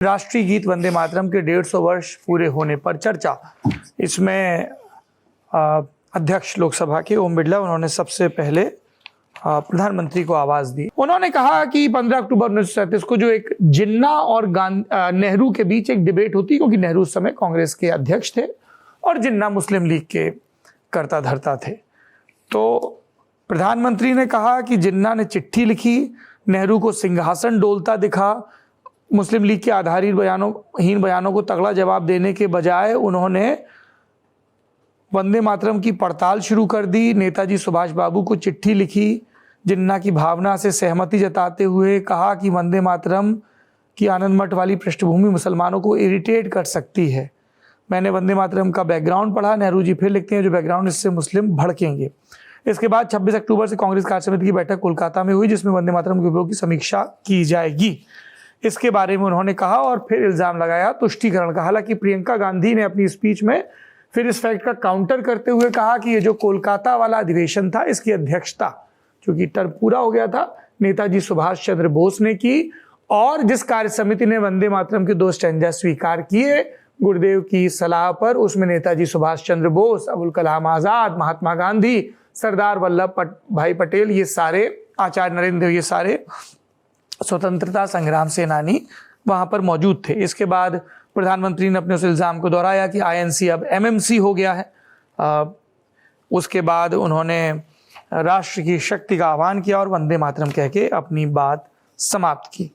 राष्ट्रीय गीत वंदे मातरम के 150 वर्ष पूरे होने पर चर्चा। इसमें अध्यक्ष लोकसभा के ओम बिरला, उन्होंने सबसे पहले प्रधानमंत्री को आवाज दी। उन्होंने कहा कि 15 अक्टूबर 1937 को जो एक जिन्ना और नेहरू के बीच एक डिबेट होती, क्योंकि नेहरू उस समय कांग्रेस के अध्यक्ष थे और जिन्ना मुस्लिम लीग के कर्ता धर्ता थे। तो प्रधानमंत्री ने कहा कि जिन्ना ने चिट्ठी लिखी, नेहरू को सिंहासन डोलता दिखा। मुस्लिम लीग के आधारहीन बयानों को तगड़ा जवाब देने के बजाय उन्होंने वंदे मातरम की पड़ताल शुरू कर दी। नेताजी सुभाष बाबू को चिट्ठी लिखी, जिन्ना की भावना से सहमति जताते हुए कहा कि वंदे मातरम की आनंद मठ वाली पृष्ठभूमि मुसलमानों को इरिटेट कर सकती है। मैंने वंदे मातरम का बैकग्राउंड पढ़ा। नेहरू जी फिर लिखते हैं, जो बैकग्राउंड इससे मुस्लिम भड़केंगे। इसके बाद 26 अक्टूबर से कांग्रेस कार्य समिति की बैठक कोलकाता में हुई, जिसमें वंदे मातरम के उपयोग की समीक्षा की जाएगी, इसके बारे में उन्होंने कहा। और फिर इल्जाम लगाया तुष्टीकरण का। हालांकि प्रियंका गांधी ने अपनी स्पीच में फिर इस फैक्ट का काउंटर करते हुए कहा कि ये जो कोलकाता वाला अधिवेशन था, इसकी अध्यक्षता, चूंकि टर्म पूरा हो गया था, नेताजी सुभाष चंद्र बोस ने की। और जिस कार्य समिति ने वंदे मातरम के 2 स्टैंजा स्वीकार किए गुरुदेव की सलाह पर, उसमें नेताजी सुभाष चंद्र बोस, अबुल कलाम आजाद, महात्मा गांधी, सरदार वल्लभ भाई पटेल, ये सारे, आचार्य नरेंद्र, ये सारे स्वतंत्रता संग्राम सेनानी वहां पर मौजूद थे। इसके बाद प्रधानमंत्री ने अपने उस इल्जाम को दोहराया कि आईएनसी अब एमएमसी हो गया है। उसके बाद उन्होंने राष्ट्र की शक्ति का आह्वान किया और वंदे मातरम कह के अपनी बात समाप्त की।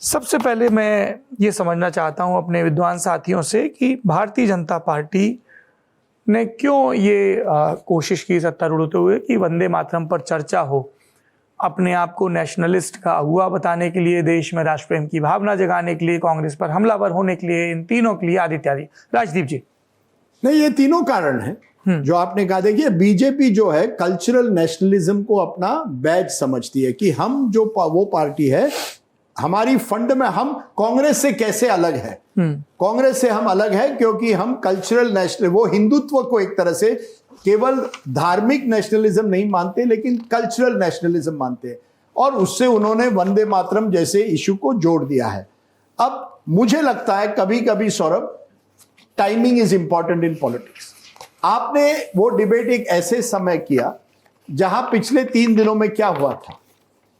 सबसे पहले मैं ये समझना चाहता हूं अपने विद्वान साथियों से कि भारतीय जनता पार्टी ने क्यों ये कोशिश की सत्तारूढ़ होते हुए कि वंदे मातरम पर चर्चा हो, अपने आप को नेशनलिस्ट का अगुआ बताने के लिए, देश में राष्ट्र प्रेम की भावना जगाने के लिए, कांग्रेस पर हमलावर होने के लिए, इन तीनों के लिए, आदि इत्यादि। राजदीप जी। नहीं, ये तीनों कारण हैं जो आपने कहा। देखिए, बीजेपी जो है कल्चरल नेशनलिज्म को अपना बैज समझती है कि हम जो वो पार्टी है, हमारी फंड में हम कांग्रेस से कैसे अलग है। कांग्रेस से हम अलग है क्योंकि हम कल्चरल नेशनल, वो हिंदुत्व को एक तरह से केवल धार्मिक नेशनलिज्म नहीं मानते, लेकिन कल्चरल नेशनलिज्म मानते हैं। और उससे उन्होंने वंदे मातरम जैसे इशू को जोड़ दिया है। अब मुझे लगता है कभी कभी Saurabh, timing is important in politics. आपने वो डिबेट एक ऐसे समय किया जहां पिछले 3 दिनों में क्या हुआ था,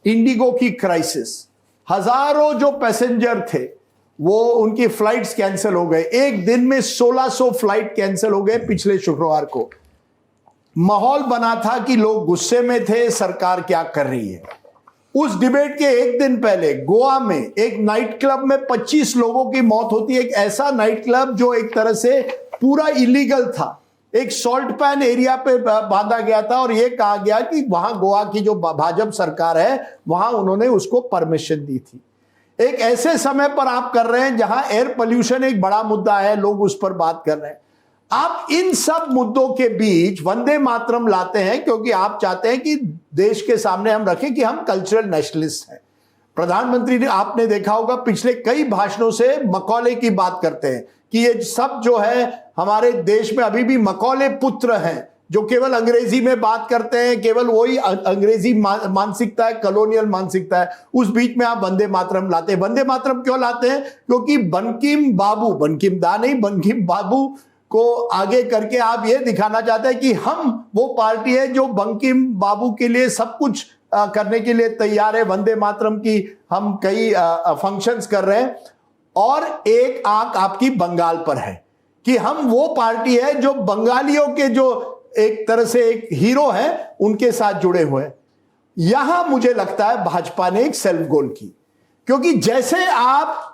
इंडिगो की क्राइसिस, हजारों जो पैसेंजर थे वो उनकी फ्लाइट्स कैंसिल हो गए। एक दिन में 1600 फ्लाइट कैंसिल हो गए पिछले शुक्रवार को। माहौल बना था कि लोग गुस्से में थे, सरकार क्या कर रही है। उस डिबेट के एक दिन पहले गोवा में एक नाइट क्लब में 25 लोगों की मौत होती है। एक ऐसा नाइट क्लब जो एक तरह से पूरा इलीगल था, एक सॉल्ट पैन एरिया पे बांधा गया था और यह कहा गया कि वहां गोवा की जो भाजपा सरकार है वहां उन्होंने उसको परमिशन दी थी। एक ऐसे समय पर आप कर रहे हैं जहां एयर पोल्यूशन एक बड़ा मुद्दा है, लोग उस पर बात कर रहे हैं। आप इन सब मुद्दों के बीच वंदे मातरम लाते हैं क्योंकि आप चाहते हैं कि देश के सामने हम रखें कि हम कल्चरल नेशनलिस्ट हैं। प्रधानमंत्री ने, आपने देखा होगा, पिछले कई भाषणों से मकौले की बात करते हैं कि ये सब जो है हमारे देश में अभी भी मकौले पुत्र हैं जो केवल अंग्रेजी में बात करते हैं, केवल वही अंग्रेजी मानसिकता है, कॉलोनियल मानसिकता है। उस बीच में आप वंदे मातरम लाते हैं। वंदे मातरम क्यों लाते हैं? क्योंकि बंकिम बाबू को आगे करके आप ये दिखाना चाहते हैं कि हम वो पार्टी है जो बंकिम बाबू के लिए सब कुछ करने के लिए तैयार है। वंदे मातरम की हम कई फंक्शंस कर रहे हैं और एक आंख आपकी बंगाल पर है कि हम वो पार्टी है जो बंगालियों के जो एक तरह से एक हीरो है उनके साथ जुड़े हुए हैं। यहां मुझे लगता है भाजपा ने एक सेल्फ गोल की, क्योंकि जैसे आप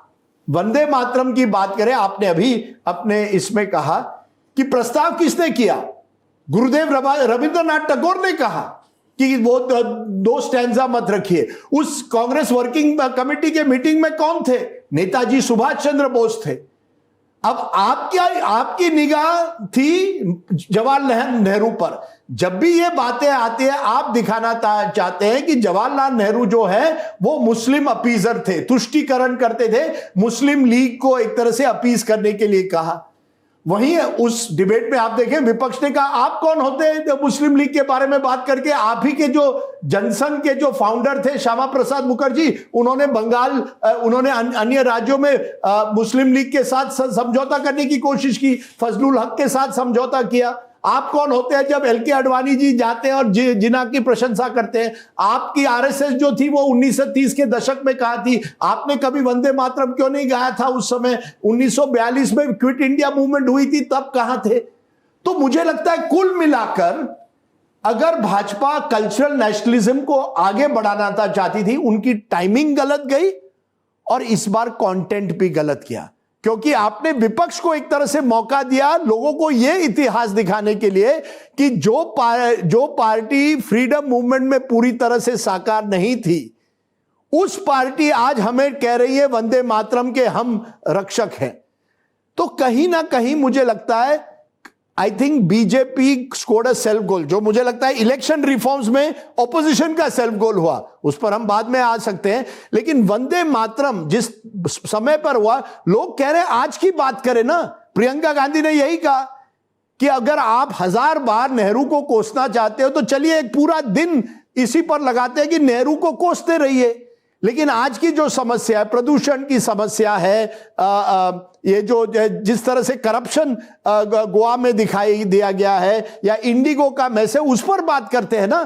वंदे मातरम की बात करें, आपने अभी अपने इसमें कहा कि प्रस्ताव किसने किया? गुरुदेव रविंद्रनाथ टैगोर ने कहा कि वो 2 स्टैंजा मत रखिए। उस कांग्रेस वर्किंग कमेटी के मीटिंग में कौन थे? नेताजी सुभाष चंद्र बोस थे। अब आपकी निगाह थी जवाहरलाल नेहरू पर। जब भी ये बातें आती है, आप दिखाना चाहते हैं कि जवाहरलाल नेहरू जो है वो मुस्लिम अपीजर थे, तुष्टीकरण करते थे, मुस्लिम लीग को एक तरह से अपीज करने के लिए कहा। वहीं उस डिबेट में आप देखें विपक्ष ने कहा आप कौन होते हैं मुस्लिम लीग के बारे में बात करके, आप ही के जो जनसंघ के जो फाउंडर थे श्यामा प्रसाद मुखर्जी, उन्होंने उन्होंने अन्य राज्यों में मुस्लिम लीग के साथ समझौता करने की कोशिश की, फजलुल हक के साथ समझौता किया। आप कौन होते हैं जब एलके आडवाणी जी जाते हैं और जिन्ना की प्रशंसा करते हैं? आपकी आरएसएस जो थी वो 1930 के दशक में कहा थी, आपने कभी वंदे मातरम क्यों नहीं गाया था उस समय? 1942 में क्विट इंडिया मूवमेंट हुई थी, तब कहां थे? तो मुझे लगता है कुल मिलाकर अगर भाजपा कल्चरल नेशनलिज्म को आगे बढ़ाना चाहती थी, उनकी टाइमिंग गलत गई और इस बार कंटेंट भी गलत किया, क्योंकि आपने विपक्ष को एक तरह से मौका दिया लोगों को यह इतिहास दिखाने के लिए कि जो पार्टी फ्रीडम मूवमेंट में पूरी तरह से साकार नहीं थी, उस पार्टी आज हमें कह रही है वंदे मातरम के हम रक्षक हैं। तो कहीं ना कहीं मुझे लगता है I think BJP scored a self goal, जो मुझे लगता है इलेक्शन रिफॉर्म्स में ऑपोजिशन का सेल्फ गोल हुआ, उस पर हम बाद में आ सकते हैं। लेकिन वंदे मातरम जिस समय पर हुआ, लोग कह रहे हैं आज की बात करें ना, प्रियंका गांधी ने यही कहा कि अगर आप 1000 बार नेहरू को कोसना चाहते हो तो चलिए एक पूरा दिन इसी पर लगाते हैं कि नेहरू को कोसते रहिए। लेकिन आज की जो समस्या है, प्रदूषण की समस्या है, ये जो जिस तरह से करप्शन गोवा में दिखाई दिया गया है, या इंडिगो का मैसेज, उस पर बात करते हैं ना,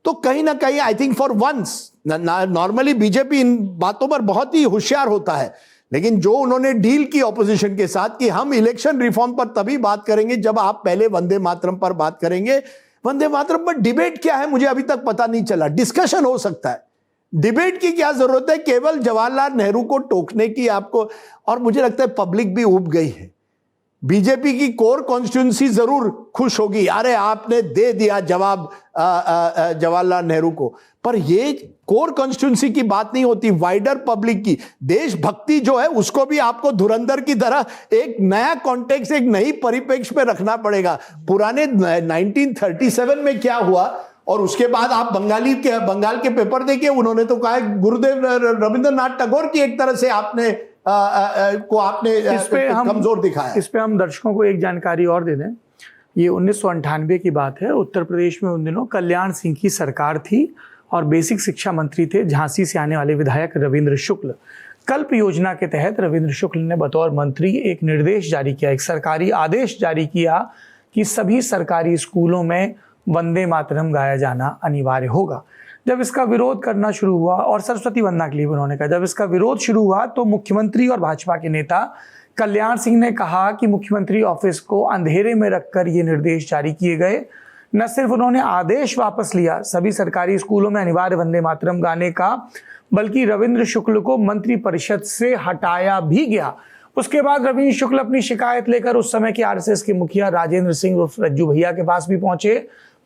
तो कहीं ना कहीं I think for once, normally BJP इन बातों पर बहुत ही होशियार होता है, लेकिन जो उन्होंने डील की ऑपोजिशन के साथ कि हम इलेक्शन रिफॉर्म पर तभी बात करेंगे जब आप पहले वंदे मातरम पर बात करेंगे। वंदे मातरम पर डिबेट क्या है मुझे अभी तक पता नहीं चला, डिस्कशन हो सकता है, डिबेट की क्या जरूरत है? केवल जवाहरलाल नेहरू को टोकने की आपको, और मुझे लगता है पब्लिक भी ऊब गई है। बीजेपी की कोर कॉन्स्टिट्यूंसी जरूर खुश होगी, अरे आपने दे दिया जवाब जवाहरलाल नेहरू को, पर ये कोर कॉन्स्टिट्यूंसी की बात नहीं होती, वाइडर पब्लिक की देशभक्ति जो है उसको भी आपको धुरंधर की तरह एक नया कॉन्टेक्स्ट, एक नई परिप्रेक्ष्य में रखना पड़ेगा। पुराने 1937 में क्या हुआ और उसके बाद आप बंगाल के पेपर देखिए, उन्होंने तो कहा गुरुदेव रविंद्रनाथ टैगोर की एक तरह से आपने कमजोर दिखाया। इस पे हम दर्शकों को एक जानकारी और दे दें। ये 1998 की बात है। उत्तर प्रदेश में उन दिनों कल्याण सिंह की सरकार थी और बेसिक शिक्षा मंत्री थे झांसी से आने वाले विधायक रविंद्र शुक्ल। कल्प योजना के तहत रविंद्र शुक्ल ने बतौर मंत्री एक निर्देश जारी किया, एक सरकारी आदेश जारी किया कि सभी सरकारी स्कूलों में वंदे मातरम गाया जाना अनिवार्य होगा। जब इसका विरोध करना शुरू हुआ, और सरस्वती वंदना के लिए उन्होंने कहा, जब इसका विरोध शुरू हुआ तो मुख्यमंत्री और भाजपा के नेता कल्याण सिंह ने कहा कि मुख्यमंत्री ऑफिस को अंधेरे में रखकर ये निर्देश जारी किए गए। न सिर्फ उन्होंने आदेश वापस लिया सभी सरकारी स्कूलों में अनिवार्य वंदे मातरम गाने का, बल्कि रविंद्र शुक्ल को मंत्री परिषद से हटाया भी गया। उसके बाद रविंद्र शुक्ल अपनी शिकायत लेकर उस समय के आरएसएस के मुखिया राजेंद्र सिंह उर्फ रज्जू भैया के पास भी पहुंचे,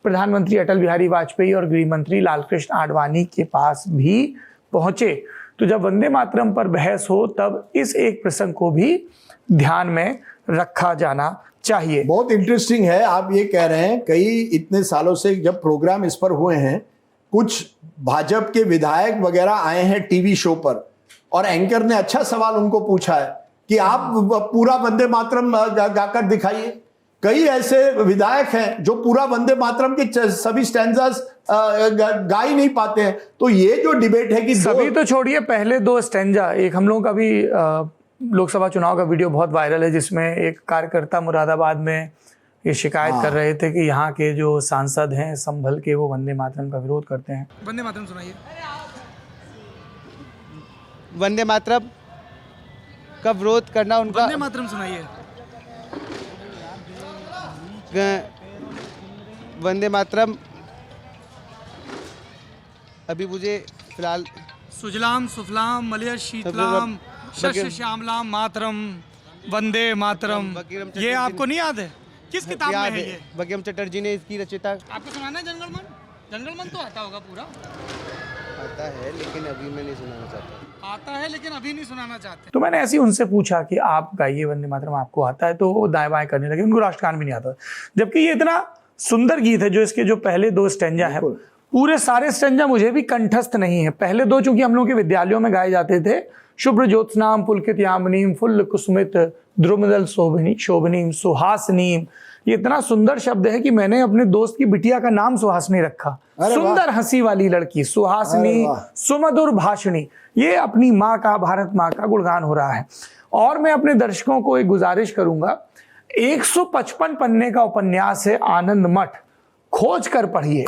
प्रधानमंत्री अटल बिहारी वाजपेयी और गृह मंत्री लालकृष्ण आडवाणी के पास भी पहुंचे। तो जब वंदे मातरम पर बहस हो तब इस एक प्रसंग को भी ध्यान में रखा जाना चाहिए। बहुत इंटरेस्टिंग है, आप ये कह रहे हैं कई इतने सालों से जब प्रोग्राम इस पर हुए हैं, कुछ भाजपा के विधायक वगैरह आए हैं टीवी शो पर और एंकर ने अच्छा सवाल उनको पूछा है कि आप पूरा वंदे मातरम गाकर दिखाइए। कई ऐसे विधायक हैं जो पूरा वंदे मातरम के सभी स्टैंजास गा ही नहीं पाते हैं। तो ये जो डिबेट है कि सभी तो छोड़िए, पहले 2 स्टैंजा, एक हम लोगों का भी लोकसभा चुनाव का वीडियो बहुत वायरल है जिसमें एक कार्यकर्ता मुरादाबाद में ये शिकायत कर रहे थे कि यहाँ के जो सांसद हैं संभल के वो वंदे मातरम का विरोध करते हैं। वंदे मातरम सुनाइए। वंदे मातरम का विरोध करना उनका, वंदे मातरम सुनाइए। वंदे मातरम अभी मुझे फिलहाल सुजलाम सुफलाम मलय शीतलाम शस्य श्यामलाम मातरम वंदे मातरम, ये आपको नहीं याद है? किस किताब में है ये? बंकिम चटर्जी ने इसकी रचयिता। आपको सुनाना है जनगण मन? जनगण मन तो आता होगा पूरा? आता है लेकिन अभी मैं नहीं सुनाना चाहता। आता है लेकिन अभी नहीं सुनाना चाहते। तो मैंने ऐसे ही उनसे पूछा कि आप गाइए वंदे मातरम, आपको आता है? तो वो दाएं बाएं करने लगे, उनको राष्ट्रगान भी नहीं आता, जबकि ये इतना सुंदर गीत है जो इसके जो पहले 2 स्टैंजा है पूरे सारे स्टैंजा मुझे भी कंठस्थ नहीं है। पहले दो चूंकि हम लोग के विद्यालयों में गाए जाते थे, शुभ्र ज्योत्स्नाम पुलकित यामिनीम फुल्ल कुसुमित द्रुमदल शोभनीम सुहासनीम। ये इतना सुंदर शब्द है कि मैंने अपने दोस्त की बिटिया का नाम सुहासनी रखा। सुंदर हंसी वाली लड़की सुहासनी, सुमधुर भाषणी। ये अपनी माँ का, भारत माँ का गुणगान हो रहा है। और मैं अपने दर्शकों को एक गुजारिश करूंगा, 155 पन्ने का उपन्यास है आनंद मठ, खोज कर पढ़िए।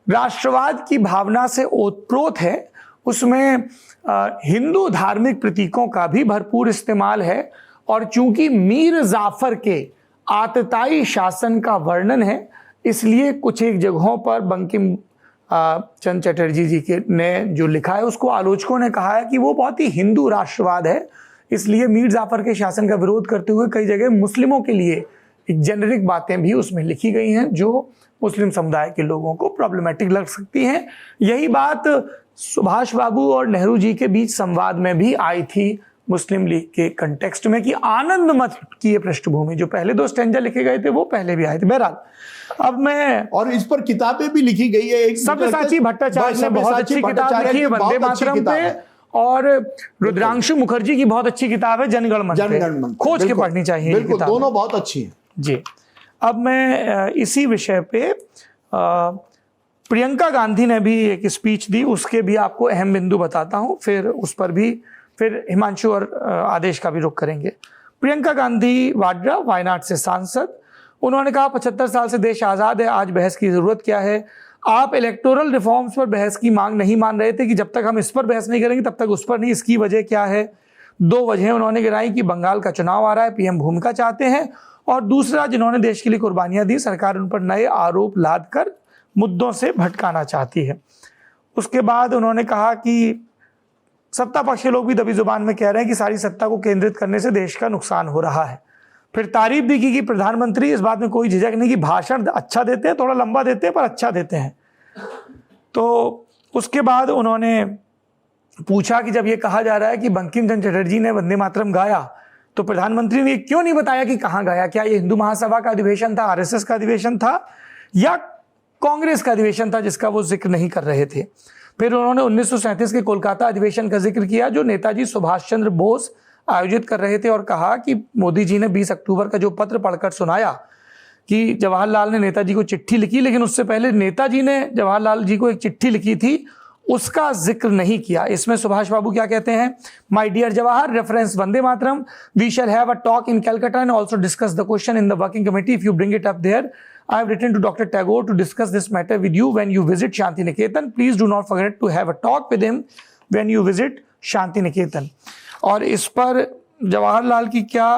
राष्ट्रवाद की भावना से ओतप्रोत है। उसमें हिंदू धार्मिक प्रतीकों का भी भरपूर इस्तेमाल है। और चूंकि मीर जाफर के आतताई शासन का वर्णन है, इसलिए कुछ एक जगहों पर बंकिम चंद्र चटर्जी जी के ने जो लिखा है उसको आलोचकों ने कहा है कि वो बहुत ही हिंदू राष्ट्रवाद है। इसलिए मीर जाफर के शासन का विरोध करते हुए कई जगह मुस्लिमों के लिए एक जेनरिक बातें भी उसमें लिखी गई हैं जो मुस्लिम समुदाय के लोगों को प्रॉब्लमेटिक लग सकती हैं। यही बात सुभाष बाबू और नेहरू जी के बीच संवाद में भी आई थी मुस्लिम लीग के कंटेक्स्ट में, कि आनंद मठ की ये पृष्ठभूमि, जो पहले दो स्टैंजा लिखे गए थे वो पहले भी आए थे। बहरहाल अब मैं, और इस पर किताबें भी लिखी गई है। एक सब्यसाची भट्टाचार्य ने बहुत अच्छी किताब लिखी है वंदे मातरम पे, और रुद्रांशु मुखर्जी की बहुत अच्छी किताब है जनगण मन। खोज के पढ़नी चाहिए। बिल्कुल, दोनों बहुत अच्छी हैं जी। अब मैं इसी विषय पे प्रियंका गांधी ने भी एक स्पीच दी, उसके भी आपको अहम बिंदु बताता हूं, फिर उस पर भी फिर हिमांशु और आदेश का भी रुख करेंगे। प्रियंका गांधी वाड्रा, वायनाड से सांसद, उन्होंने कहा 75 साल से देश आज़ाद है, आज बहस की ज़रूरत क्या है। आप इलेक्टोरल रिफॉर्म्स पर बहस की मांग नहीं मान रहे थे कि जब तक हम इस पर बहस नहीं करेंगे तब तक उस पर नहीं, इसकी वजह क्या है। दो वजहें उन्होंने गिनाई कि बंगाल का चुनाव आ रहा है, पीएम भूमिका चाहते हैं, और दूसरा जिन्होंने देश के लिए कुर्बानियां दी, सरकार उन पर नए आरोप लाद कर मुद्दों से भटकाना चाहती है। उसके बाद उन्होंने कहा कि सत्ता पक्ष के लोग भी दबी जुबान में कह रहे हैं कि सारी सत्ता को केंद्रित करने से देश का नुकसान हो रहा है। फिर तारीफ भी की कि प्रधानमंत्री, इस बात में कोई झिझक नहीं कि भाषण अच्छा देते हैं, थोड़ा लंबा देते हैं पर अच्छा देते हैं। तो उसके बाद उन्होंने पूछा कि जब ये कहा जा रहा है कि बंकिम चंद्र चटर्जी ने वंदे मातरम गाया, तो प्रधानमंत्री ने क्यों नहीं बताया कि कहाँ गाया। क्या ये हिंदू महासभा का अधिवेशन था, आरएसएस का अधिवेशन था, या कांग्रेस का अधिवेशन था जिसका वो जिक्र नहीं कर रहे थे। फिर उन्होंने 1937 के कोलकाता अधिवेशन का जिक्र किया जो नेताजी सुभाष चंद्र बोस आयोजित कर रहे थे, और कहा कि मोदी जी ने 20 अक्टूबर का जो पत्र पढ़कर सुनाया कि जवाहरलाल ने नेताजी को चिट्ठी लिखी, लेकिन उससे पहले नेताजी ने जवाहरलाल जी को एक चिट्ठी लिखी थी, उसका जिक्र नहीं किया। इसमें सुभाष बाबू क्या कहते हैं, my dear Jawahar, reference Vande Mataram, we shall have a talk in Calcutta and also discuss the question in the working committee if you bring it up there. I have written to Dr. Tagore to discuss this matter with you when you visit Shanti Niketan. Please do not forget to have a talk with him when you visit Shanti Niketan. और इस पर जवाहरलाल की क्या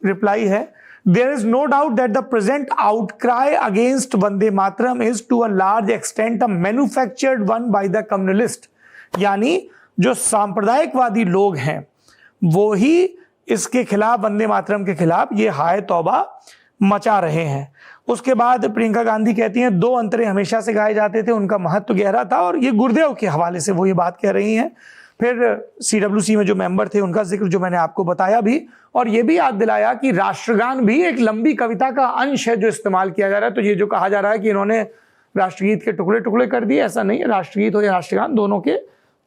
reply है, There is no doubt that the present outcry against Vande Mataram is to a large extent a manufactured one by the communist. यानी जो सांप्रदायिकवादी लोग हैं वो ही इसके खिलाफ, वंदे मातरम के खिलाफ ये हाय तौबा मचा रहे हैं। उसके बाद प्रियंका गांधी कहती हैं 2 अंतरे हमेशा से गाए जाते थे, उनका महत्व गहरा था, और ये गुरुदेव के हवाले से वो ये बात कह रही हैं। फिर CWC में जो मेंबर थे उनका जिक्र जो मैंने आपको बताया भी, और ये भी याद दिलाया कि राष्ट्रगान भी एक लंबी कविता का अंश है जो इस्तेमाल किया जा रहा है। तो ये जो कहा जा रहा है कि इन्होंने राष्ट्रगीत के टुकड़े टुकड़े कर दिए, ऐसा नहीं है। राष्ट्रगीत हो या राष्ट्रगान, दोनों के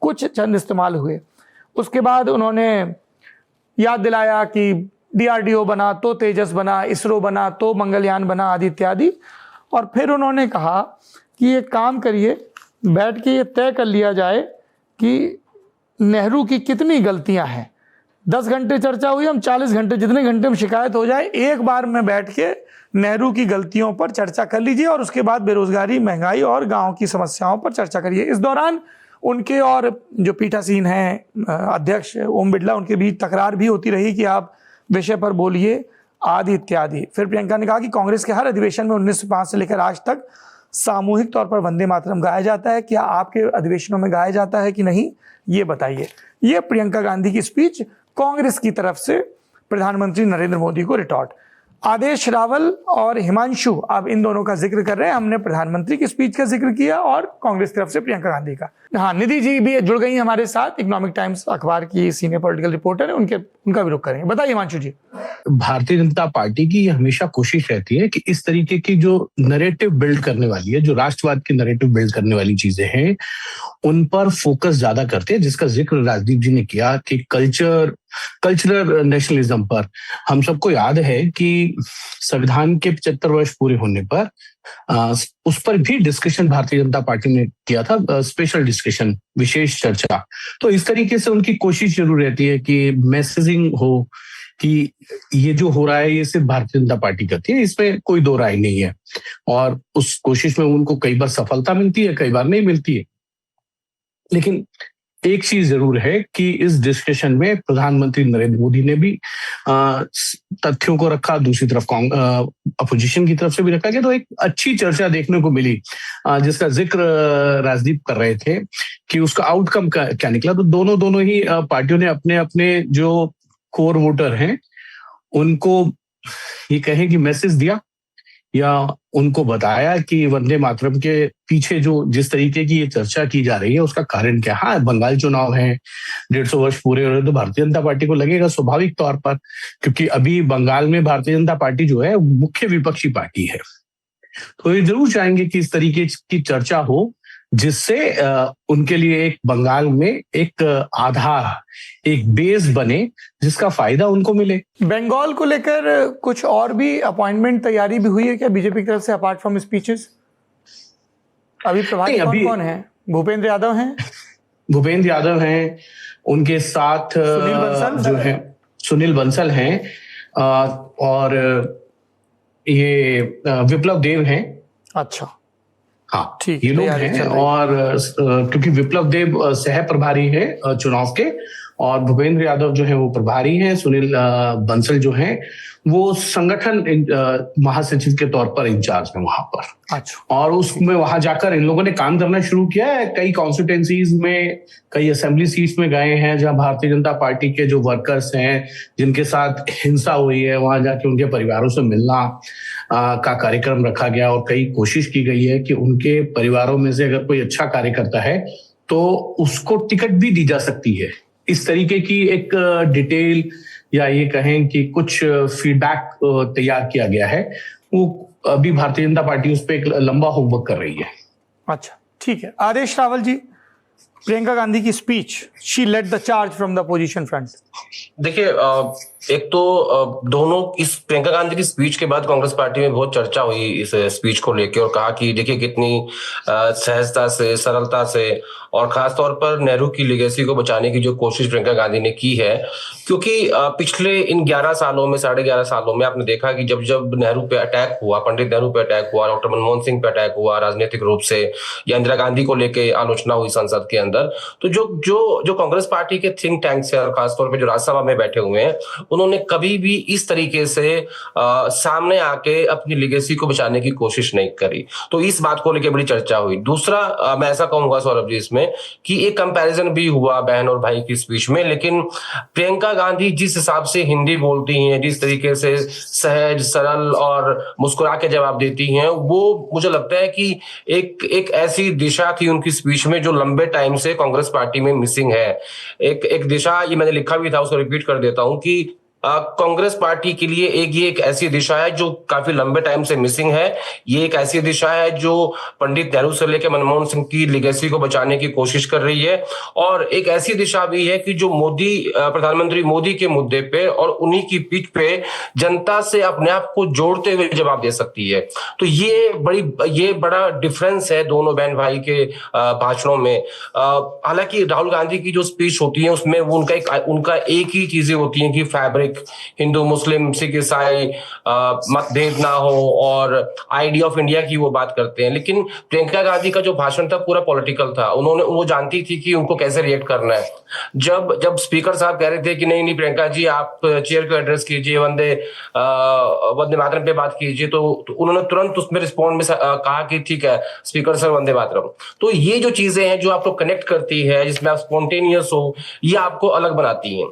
कुछ चंद इस्तेमाल हुए। उसके बाद उन्होंने याद दिलाया कि DRDO बना तो तेजस बना, इसरो बना तो मंगलयान बना, आदि इत्यादि। और फिर उन्होंने कहा कि एक काम करिए, बैठ के ये तय कर लिया जाए कि नेहरू की कितनी गलतियां हैं। 10 घंटे चर्चा हुई, हम 40 घंटे, जितने घंटे में शिकायत हो जाए, एक बार में बैठ के नेहरू की गलतियों पर चर्चा कर लीजिए, और उसके बाद बेरोजगारी, महंगाई और गाँव की समस्याओं पर चर्चा करिए। इस दौरान उनके और जो पीठासीन हैं अध्यक्ष ओम बिरला, उनके बीच तकरार भी होती रही कि आप विषय पर बोलिए, आदि इत्यादि। फिर प्रियंका ने कहा कि कांग्रेस के हर अधिवेशन में 1905 से लेकर आज तक सामूहिक तौर पर वंदे मातरम गाया जाता है, क्या आपके अधिवेशनों में गाया जाता है कि नहीं, ये बताइए। ये प्रियंका गांधी की स्पीच कांग्रेस की तरफ से प्रधानमंत्री नरेंद्र मोदी को रिटॉर्ट। आदेश रावल और हिमांशु अब इन दोनों का जिक्र कर रहे हैं। हमने प्रधानमंत्री की स्पीच का जिक्र किया और कांग्रेस की तरफ से प्रियंका गांधी का। हाँ, निधि जी भी जुड़ गई हमारे साथ, इकोनॉमिक टाइम्स अखबार की सीनियर पॉलिटिकल रिपोर्टर है, उनका भी रुख करेंगे। बताइए हिमांशु जी। भारतीय जनता पार्टी की ये हमेशा कोशिश रहती है कि इस तरीके की जो नैरेटिव बिल्ड करने वाली है, जो राष्ट्रवाद की नैरेटिव बिल्ड करने वाली चीजें हैं, उन पर फोकस ज्यादा करते हैं, जिसका जिक्र राजदीप जी ने किया कि कल्चरल नेशनलिज्म पर। हम सबको याद है कि संविधान के 75 वर्ष पूरे होने पर उस पर भी डिस्कशन भारतीय जनता पार्टी ने किया था, स्पेशल डिस्कशन, विशेष चर्चा। तो इस तरीके से उनकी कोशिश जरूर रहती है कि मैसेजिंग हो कि ये जो हो रहा है ये सिर्फ भारतीय जनता पार्टी करती है, इसमें कोई दो राय नहीं है। और उस कोशिश में उनको कई बार सफलता मिलती है, कई बार नहीं मिलती है। लेकिन एक चीज जरूर है कि इस डिस्कशन में प्रधानमंत्री नरेंद्र मोदी ने भी तथ्यों को रखा, दूसरी तरफ अपोजिशन की तरफ से भी रखा गया, तो एक अच्छी चर्चा देखने को मिली, जिसका जिक्र राजदीप कर रहे थे कि उसका आउटकम क्या निकला। तो दोनों ही पार्टियों ने अपने अपने जो कोर वोटर हैं उनको ये कहें कि मैसेज दिया या उनको बताया कि वंदे मातरम के पीछे जो जिस तरीके की ये चर्चा की जा रही है उसका कारण क्या। हाँ, बंगाल चुनाव है, 150 वर्ष पूरे हो रहे, तो भारतीय जनता पार्टी को लगेगा स्वाभाविक तौर पर, क्योंकि अभी बंगाल में भारतीय जनता पार्टी जो है मुख्य विपक्षी पार्टी है। तो ये जरूर चाहेंगे कि इस तरीके की चर्चा हो, जिससे उनके लिए एक बंगाल में एक आधार, एक बेस बने, जिसका फायदा उनको मिले। बंगाल को लेकर कुछ और भी अपॉइंटमेंट तैयारी भी हुई है क्या बीजेपी की तरफ से, अपार्ट फ्रॉम स्पीचेस? अभी प्रभारी कौन है? भूपेंद्र यादव हैं, भूपेंद्र यादव हैं, उनके साथ सुनील बंसल जो है सुनील बंसल हैं, और ये विप्लव देव हैं। अच्छा, हाँ, ठीक, ये लोग हैं। और क्योंकि विप्लव देव सह प्रभारी है चुनाव के, और भूपेंद्र यादव जो है वो प्रभारी हैं, सुनील बंसल जो हैं वो संगठन महासचिव के तौर पर इंचार्ज है वहां पर। अच्छा। और उसमें वहां जाकर इन लोगों ने काम करना शुरू किया है। कई कॉन्स्टिट्यूएंसीज में, कई असेंबली सीट्स में गए हैं जहां भारतीय जनता पार्टी के जो वर्कर्स हैं जिनके साथ हिंसा हुई है, वहां जाके उनके परिवारों से मिलना का कार्यक्रम रखा गया, और कई कोशिश की गई है कि उनके परिवारों में से अगर कोई अच्छा कार्य करता है तो उसको टिकट भी दी जा सकती है। इस तरीके की एक डिटेल या ये कहें कि कुछ फीडबैक तैयार किया गया है। वो अभी भारतीय जनता पार्टी उस पर एक लंबा होमवर्क कर रही है। अच्छा, ठीक है। आदेश रावल जी, प्रियंका गांधी की speech, she led the charge from the opposition front. देखिए, एक तो दोनों, इस प्रियंका गांधी की स्पीच के बाद कांग्रेस पार्टी में बहुत चर्चा हुई इस स्पीच को लेकर, और कहा कि देखिए कितनी सहजता से, सरलता से, और खासतौर पर नेहरू की लेगेसी को बचाने की जो कोशिश प्रियंका गांधी ने की है। क्योंकि पिछले इन 11 सालों में, 11.5 सालों में आपने देखा कि जब जब नेहरू पे अटैक हुआ, पंडित नेहरू पे अटैक हुआ, डॉक्टर मनमोहन सिंह पे अटैक हुआ राजनीतिक रूप से, या इंदिरा गांधी को लेकर आलोचना हुई संसद के अंदर, तो जो कांग्रेस पार्टी के थिंक टैंक्स है और खासतौर पर जो राज्यसभा में बैठे हुए हैं, उन्होंने कभी भी इस तरीके से सामने आके अपनी लेगेसी को बचाने की कोशिश नहीं करी। तो इस बात को लेकर बड़ी चर्चा हुई। दूसरा, मैं ऐसा कहूंगा सौरभ जी इसमें कि एक कंपैरिजन भी हुआ बहन और भाई की स्पीच में, लेकिन प्रियंका गांधी जिस हिसाब से हिंदी बोलती हैं, जिस तरीके से सहज, सरल और मुस्कुरा के जवाब देती हैं, वो मुझे लगता है कि एक ऐसी दिशा थी उनकी स्पीच में जो लंबे टाइम से कांग्रेस पार्टी में मिसिंग है। एक दिशा, ये मैंने लिखा भी था, उसको रिपीट कर देता हूं कि कांग्रेस पार्टी के लिए ये एक ऐसी दिशा है जो काफी लंबे टाइम से मिसिंग है। ये एक ऐसी दिशा है जो पंडित नेहरू से लेकर मनमोहन सिंह की लेगेसी को बचाने की कोशिश कर रही है, और एक ऐसी दिशा भी है कि जो प्रधानमंत्री मोदी के मुद्दे पे और उन्हीं की पीठ पे जनता से अपने आप को जोड़ते हुए जवाब दे सकती है। तो ये बड़ा डिफरेंस है दोनों बहन भाई के भाषणों में। हालांकि राहुल गांधी की जो स्पीच होती है उसमें वो उनका एक ही चीजें होती हैं कि फैब्रिक, हिंदू मुस्लिम सिख ईसाई मतभेद ना हो, और आइडिया ऑफ इंडिया की वो बात करते हैं। लेकिन प्रियंका गांधी का जो भाषण था पूरा पॉलिटिकल था। वो जानती थी कि उनको कैसे रिएक्ट करना है। जब स्पीकर साहब कह रहे थे कि नहीं प्रियंका जी आप चेयर को एड्रेस कीजिए, वंदे मातरम पे बात कीजिए, तो उन्होंने तुरंत उसमें रिस्पॉन्ड में कहा कि ठीक है स्पीकर सर, वंदे मातरम। तो ये जो चीजें हैं जो आपको कनेक्ट करती है, जिसमें आप स्पॉन्टेनियस हो, ये आपको अलग बनाती हैं।